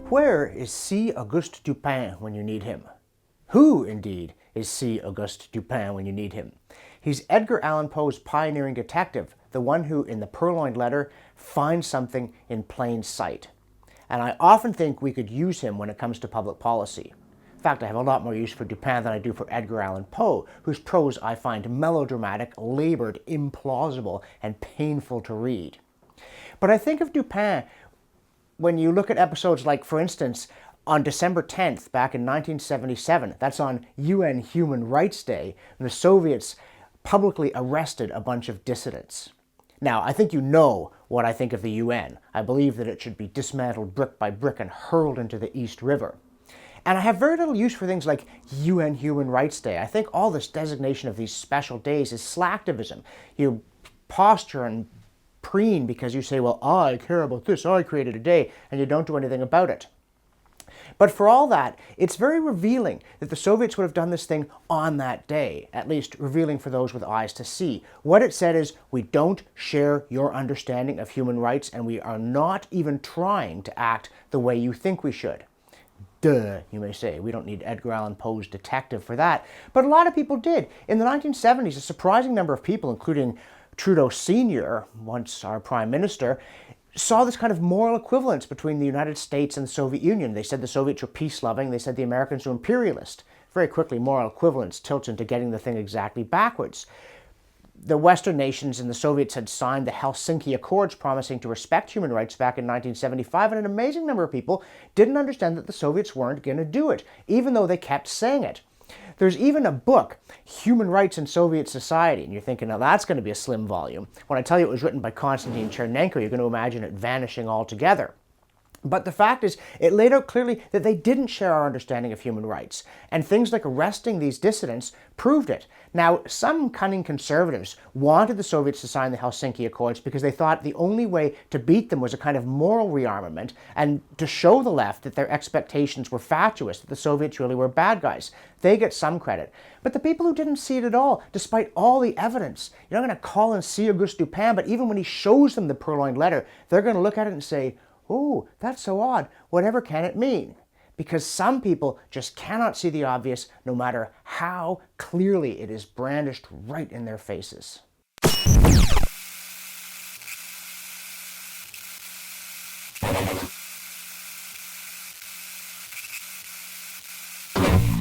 Where is C. Auguste Dupin when you need him? Who, indeed, is C. Auguste Dupin when you need him? He's Edgar Allan Poe's pioneering detective, the one who, in the Purloined letter, finds something in plain sight. And I often think we could use him when it comes to public policy. In fact, I have a lot more use for Dupin than I do for Edgar Allan Poe, whose prose I find melodramatic, labored, implausible, and painful to read. But I think of Dupin when you look at episodes like, for instance, on December 10th, back in 1977, that's on UN Human Rights Day, when the Soviets publicly arrested a bunch of dissidents. Now, I think you know what I think of the UN. I believe that it should be dismantled brick by brick and hurled into the East River. And I have very little use for things like UN Human Rights Day. I think all this designation of these special days is slacktivism. You posture and preen because you say, well, I care about this, I created a day, and you don't do anything about it. But for all that, it's very revealing that the Soviets would have done this thing on that day, at least revealing for those with eyes to see. What it said is, we don't share your understanding of human rights, and we are not even trying to act the way you think we should. Duh, you may say. We don't need Edgar Allan Poe's detective for that. But a lot of people did. In the 1970s, a surprising number of people, including Trudeau Sr., once our Prime Minister, saw this kind of moral equivalence between the United States and the Soviet Union. They said the Soviets were peace-loving. They said the Americans were imperialist. Very quickly, moral equivalence tilts into getting the thing exactly backwards. The Western nations and the Soviets had signed the Helsinki Accords promising to respect human rights back in 1975, and an amazing number of people didn't understand that the Soviets weren't going to do it, even though they kept saying it. There's even a book, Human Rights in Soviet Society, and you're thinking, now that's going to be a slim volume. When I tell you it was written by Konstantin Chernenko, you're going to imagine it vanishing altogether. But the fact is, it laid out clearly that they didn't share our understanding of human rights, and things like arresting these dissidents proved it. Now, some cunning conservatives wanted the Soviets to sign the Helsinki Accords because they thought the only way to beat them was a kind of moral rearmament and to show the left that their expectations were fatuous, that the Soviets really were bad guys. They get some credit. But the people who didn't see it at all, despite all the evidence, you're not going to call in C. Auguste Dupin, but even when he shows them the Purloined letter, they're going to look at it and say, oh, that's so odd. Whatever can it mean? Because some people just cannot see the obvious, no matter how clearly it is brandished right in their faces.